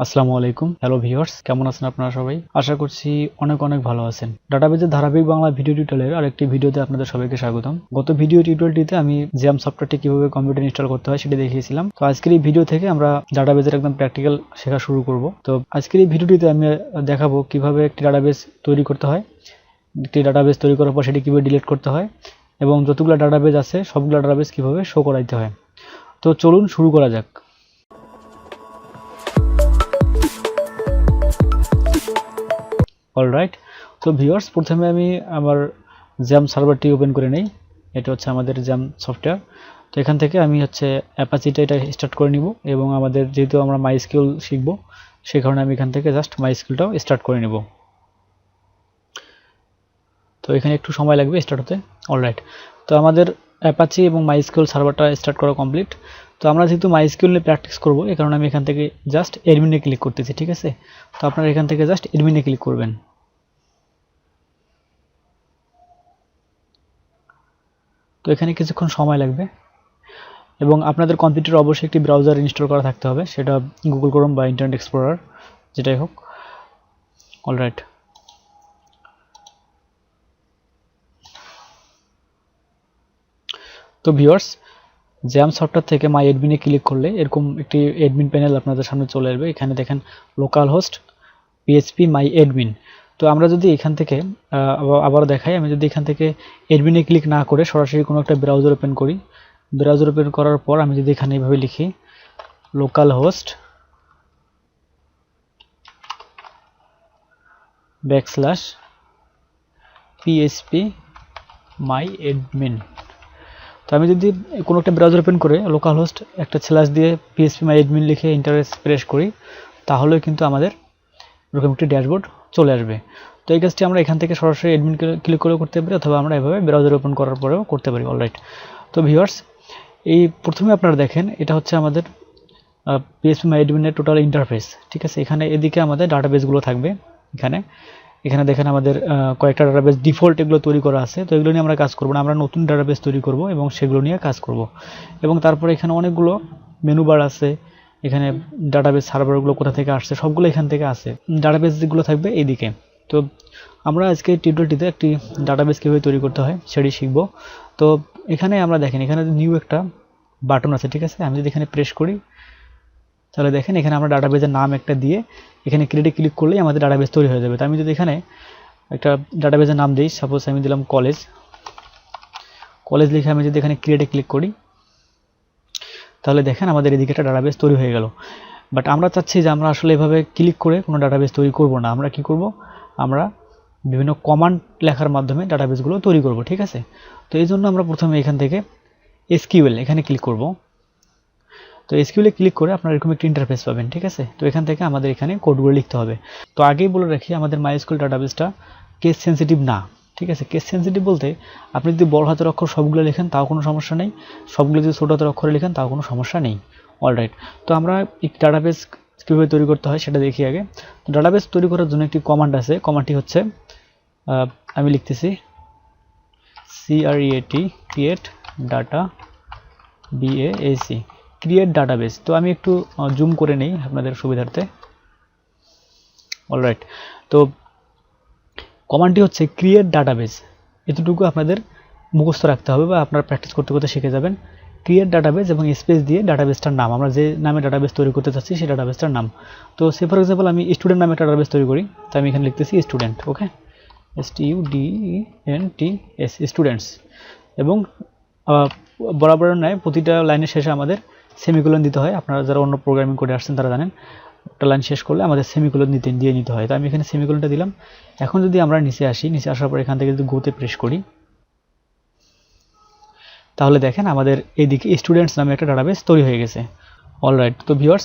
আসসালামু আলাইকুম। Hello viewers, কেমন আছেন আপনারা সবাই? আশা করছি অনেক অনেক ভালো আছেন। ডাটাবেজের ধারাবাহিক বাংলা ভিডিও টিউটোরিয়ালের আরেকটি ভিডিওতে আপনাদের সবাইকে স্বাগতম। গত ভিডিও টিউটোরিয়ালটিতে আমি জ্যাম সফটওয়্যারটি কিভাবে কম্পিউটারে ইনস্টল করতে হয় সেটা দেখিয়েছিলাম। তো আজকের এই ভিডিও থেকে আমরা ডাটাবেজের একদম প্র্যাকটিক্যাল শেখা শুরু করব। তো আজকের এই ভিডিওটিতে আমি দেখাবো কিভাবে একটি ডাটাবেজ তৈরি করতে হয়, একটি ডাটাবেজ তৈরি করার পর সেটি কিভাবে ডিলিট করতে হয় এবং যতগুলো ডাটাবেজ আছে সবগুলো ডাটাবেজ কিভাবে শো করাইতে হয়। তো চলুন শুরু করা যাক। অলরাইট, তো ভিউয়ার্স, প্রথমে আমি আমার জ্যাম সার্ভারটি ওপেন করে নেই। এটা হচ্ছে আমাদের জ্যাম সফটওয়্যার। তো এখান থেকে আমি হচ্ছে অ্যাপাচিটা এটা স্টার্ট করে নিব এবং আমাদের যেহেতু আমরা মাইস্কিউএল শিখব সেই কারণে আমি এখান থেকে জাস্ট মাইস্কিউএলটাও স্টার্ট করে নিব। তো এখানে একটু সময় লাগবে স্টার্ট হতে। অলরাইট, তো আমাদের অ্যাপাচি এবং মাইস্কিউএল সার্ভারটা স্টার্ট করা কমপ্লিট। তো আমরা যেহেতু মাইস্কিউএল নিয়ে প্র্যাকটিস করব এই কারণে আমি এখান থেকে জাস্ট এডমিনে ক্লিক করতেছি, ঠিক আছে? তো আপনারা এখান থেকে জাস্ট এডমিনে ক্লিক করবেন। তো এখানে কিছুক্ষণ সময় লাগবে এবং আপনাদের কম্পিউটারে অবশ্যই একটি ব্রাউজার ইনস্টল করা থাকতে হবে, সেটা গুগল ক্রোম বা ইন্টারনেট এক্সপ্লোরার যেটাই হোক। অলরাইট, তো ভিউয়ার্স, জ্যাম সফটওয়্যার থেকে মাই এডমিনে ক্লিক করলে এরকম একটি এডমিন প্যানেল আপনাদের সামনে চলে আসবে। এখানে দেখেন লোকাল হোস্ট পিএইচপি মাই এডমিন। তো আমরা যদি এখান থেকে আবার দেখাই, আমি যদি এখান থেকে এডমিনে ক্লিক না করে সরাসরি কোনো একটা ব্রাউজার ওপেন করি, ব্রাউজার ওপেন করার পর আমি যদি এখানে এইভাবে লিখি local host /php my admin, তো আমি যদি কোনো একটা ব্রাউজার ওপেন করে লোকাল হোস্ট একটা স্ল্যাশ দিয়ে php my admin লিখে এন্টার প্রেস করি তাহলে কিন্তু আমাদের এরকম একটি ড্যাশবোর্ড চলে আসবে। তো এই কাজটি আমরা এখান থেকে সরাসরি অ্যাডমিন ক্লিক করে করতে পারি অথবা আমরা এভাবে ব্রাউজার ওপেন করার পরেও করতে পারি। অলরাইট, তো ভিউয়ার্স, এই প্রথমে আপনারা দেখেন এটা হচ্ছে আমাদের php my admin এর টোটাল ইন্টারফেস, ঠিক আছে? এখানে এদিকে আমাদের ডাটাবেসগুলো থাকবে। এখানে দেখেন আমাদের কয়েকটা ডাটাবেস ডিফল্ট এগুলো তৈরি করা আছে। তো এগুলো নিয়ে আমরা কাজ করব না, আমরা নতুন ডাটাবেস তৈরি করব এবং সেগুলো নিয়ে কাজ করব। এবং তারপরে এখানে অনেকগুলো মেনু বার আছে, এখানে ডাটাবেস সার্ভারগুলো কোথা থেকে আসছে সবগুলো এখান থেকে আসে, ডাটাবেস যেগুলো থাকবে এইদিকে। তো আমরা আজকে টিউটোরিয়ালটিতে একটি ডাটাবেস কীভাবে তৈরি করতে হয় সেটি শিখব। তো এখানে আমরা দেখেন এখানে নিউ একটা বাটন আছে, ঠিক আছে? আমি যদি এখানে প্রেস করি তাহলে দেখেন এখানে আমরা ডাটাবেসের নাম একটা দিয়ে এখানে ক্রিয়েটে ক্লিক করলেই আমাদের ডাটাবেস তৈরি হয়ে যাবে। তো আমি যদি এখানে একটা ডাটাবেসের নাম দিই, সাপোজ আমি দিলাম কলেজ লিখে আমি যদি এখানে ক্রিয়েটে ক্লিক করি তাহলে দেখেন আমাদের এদিকে একটা ডাটাবেস তৈরি হয়ে গেল। বাট আমরা চাচ্ছি যে আমরা আসলে এভাবে ক্লিক করে কোনো ডাটাবেস তৈরি করব না, আমরা কি করব, আমরা বিভিন্ন কমান্ড লেখার মাধ্যমে ডাটাবেসগুলো তৈরি করব, ঠিক আছে? তো এই জন্য আমরা প্রথমে এখান থেকে এসকিউএল এখানে ক্লিক করব। তো এসকিউএল এ ক্লিক করে আপনারা এরকম একটা ইন্টারফেস পাবেন, ঠিক আছে? তো এখান থেকে আমাদের এখানে কোডগুলো লিখতে হবে। তো আগেই বলে রাখি আমাদের মাইস্কিউএল ডাটাবেসটা কেস সেন্সিটিভ না, ঠিক আছে? কেস সেন্সিটিভ বলতে আপনি যদি বড় হাতের অক্ষর সবগুলো লেখেন তাও কোনো সমস্যা নেই, সবগুলো যদি ছোট হাতের অক্ষরে লেখেন তাও কোনো সমস্যা নেই। অলরাইট, তো আমরা এই ডাটাবেস কীভাবে তৈরি করতে হয় সেটা দেখি আগে। তো ডাটাবেস তৈরি করার জন্য একটি কমান্ড আছে, কমান্ডটি হচ্ছে আমি লিখতেছি create data BAC create database. তো আমি একটু জুম করে নেই আপনাদের সুবিধার্থে। অলরাইট, তো কমান্ডটি হচ্ছে ক্রিয়েট ডাটাবেস, এতটুকু আপনাদের মুখস্থ রাখতে হবে বা আপনারা প্র্যাকটিস করতে করতে শিখে যাবেন। ক্রিয়েট ডাটাবেস এবং স্পেস দিয়ে ডাটাবেসটার নাম, আমরা যে নামে ডাটাবেস তৈরি করতে চাচ্ছি সেই ডাটাবেসটার নাম। তো সে ফর এক্সাম্পল আমি স্টুডেন্ট নামে একটা ডাটাবেস তৈরি করি, তো আমি এখানে লিখতেছি স্টুডেন্ট, ওকে, STUDENTS স্টুডেন্টস। এবং বরাবর নয় প্রতিটা লাইনের শেষে আমাদের সেমিকোলন দিতে হয়। আপনারা যারা অন্য প্রোগ্রামিং করে আসছেন তারা জানেন একটা লাইন শেষ করলে আমাদের সেমিকোলন দিয়ে নিতে হয়। তো আমি এখানে সেমিকোলনটা দিলাম। এখন যদি আমরা নিচে আসি, নিচে আসার পর এখান থেকে যদি গোতে প্রেস করি তাহলে দেখেন আমাদের এইদিকে স্টুডেন্টস নামে একটা ডাটাবেস তৈরি হয়ে গেছে। অলরাইট, তো ভিউয়ার্স,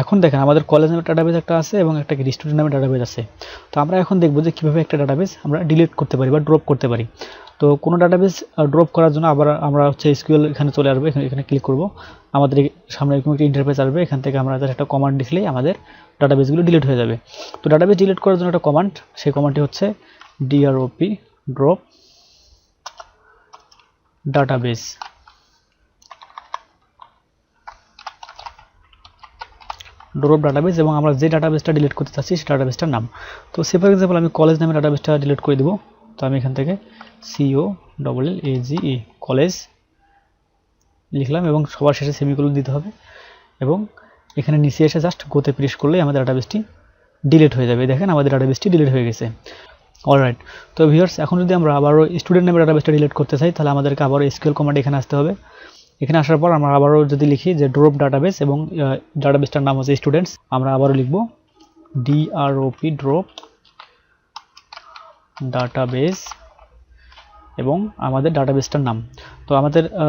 এখন দেখেন আমাদের কলেজ নামে ডাটাবেস একটা আছে এবং একটা স্টুডেন্ট নামে ডাটাবেস আছে। তো আমরা এখন দেখব যে কীভাবে একটা ডাটাবেস আমরা ডিলিট করতে পারি বা ড্রপ করতে পারি। তো কোনো ডাটাবেস ড্রপ করার জন্য আবার আমরা হচ্ছে এসকিউএল এখানে চলে আসবে, এখানে ক্লিক করব, আমাদের সামনে এরকম একটা ইন্টারফেস আসবে। এখান থেকে আমরা একটা কমান্ড লিখলেই আমাদের ডাটাবেসগুলো ডিলিট হয়ে যাবে। তো ডাটাবেস ডিলিট করার জন্য একটা কমান্ড, সেই কমান্ডটি হচ্ছে drop ডাটাবেস। ড্রপ ডাটাবেস এবং আমরা যে ডাটাবেসটা ডিলিট করতে চাচ্ছি সেই ডাটাবেসটার নাম। তো সে ফর এক্সাম্পল আমি কলেজ নামে ডাটাবেসটা ডিলিট করে দেবো। তো আমি এখান থেকে COLLAGE কলেজ লিখলাম এবং সবার শেষে সেমিকোলন দিতে হবে এবং এখানে নিচে এসে জাস্ট গোতে প্রেস করলেই আমাদের ডাটাবেসটি ডিলিট হয়ে যাবে। দেখেন আমাদের ডাটাবেসটি ডিলিট হয়ে গেছে। অলরাইট, তো ভিউয়ার্স এখন যদি আমরা আবারও স্টুডেন্ট নামে ডাটাবেসটা ডিলিট করতে চাই তাহলে আমাদেরকে আবারও SQL কমান্ড এখানে আসতে হবে। এখানে আসার পর আমরা আবারও যদি লিখি যে ড্রপ ডাটাবেস এবং ডাটাবেসটার নাম হচ্ছে স্টুডেন্টস, আমরা আবারও লিখব drop ডাটাবেস এবং আমাদের ডাটাবেসটার নাম। তো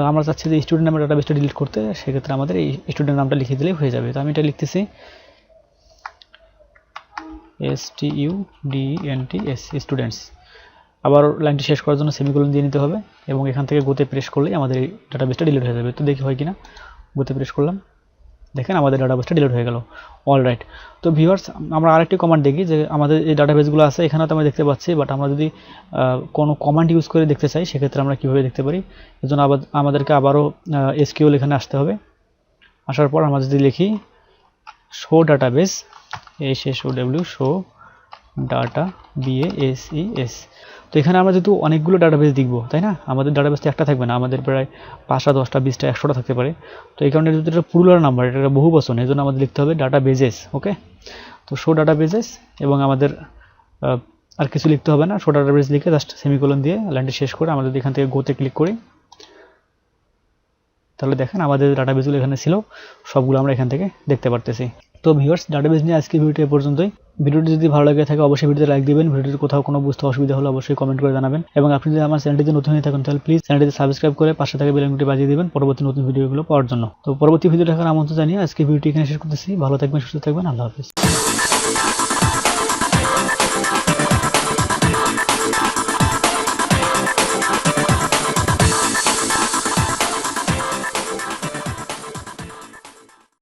আমরা চাচ্ছি যে স্টুডেন্ট নামের ডাটাবেসটা ডিলিট করতে, সেক্ষেত্রে আমাদের এই স্টুডেন্ট নামটা লিখে দিলেই হয়ে যাবে। তো আমি এটা লিখতেছি STUDENTS স্টুডেন্টস। আবার লাইনটি শেষ করার জন্য সেমিকোলন দিয়ে নিতে হবে এবং এখান থেকে গোতে প্রেস করলেই আমাদের এই ডাটাবেসটা ডিলিট হয়ে যাবে। তো দেখি হয় কিনা, গোতে প্রেস করলাম, দেখেন আমাদের ডাটাবেসটা ডিলিট হয়ে গেল। অলরাইট, তো ভিউয়ার্স আমরা আরেকটি কমান্ড দেখি যে আমাদের এই ডাটাবেসগুলো আছে এখানে তো আমরা দেখতে পাচ্ছি, বাট আমরা যদি কোনো কমান্ড ইউজ করে দেখতে চাই সেক্ষেত্রে আমরা কীভাবে দেখতে পারি। এর জন্য আমাদেরকে আবারও SQL এখানে আসতে হবে। আসার পর আমরা যদি লিখি show database SHOW show data BASES, তো এখানে আমরা যেহেতু অনেকগুলো ডাটাবেস দেখব তাই না, আমাদের ডাটাবেসটা একটা থাকবে না, আমাদের প্রায় 5টা 10টা 20টা 100টা থাকতে পারে। তো এই কারণে যদি এটা প্লুরাল নাম্বার, এটা বহু বচন, এই জন্য আমাদের লিখতে হবে ডাটাবেজেস। ওকে, তো শো ডাটাবেজেস এবং আমাদের আর কিছু লিখতে হবে না, শো ডাটাবেস লিখে জাস্ট সেমিকোলন দিয়ে লাইনটি শেষ করে আমরা যদি এখান থেকে গোতে ক্লিক করি তাহলে দেখেন আমাদের ডাটাবেসগুলো এখানে ছিল, সবগুলো আমরা এখান থেকে দেখতে পারতেছি। তো ভিউয়ার্স ডাটাবেস নিয়ে আজকে ভিডিওটি এ পর্যন্তই। ভিডিওটি যদি ভালো লাগে থাকে অবশ্যই ভিডিওতে লাইক দিবেন। ভিডিওটির কোথাও কোনো বুঝতে অসুবিধা হলে অবশ্যই কমেন্ট করে জানাবেন এবং আপনি যদি আমার চ্যানেলটিতে নতুন হয়ে থাকেন তাহলে প্লিজ চ্যানেলটিতে সাবস্ক্রাইব করে পাশে থাকা বেল আইকনটি বাজিয়ে দিবেন পরবর্তী নতুন ভিডিওগুলো পাওয়ার জন্য। তো পরবর্তী ভিডিও দেখার আমন্ত্রণ জানিয়ে আজকে ভিডিওটি এখানে শেষ করতেছি। ভালো থাকবেন, সুস্থ থাকবেন, আল্লাহ হাফেজ।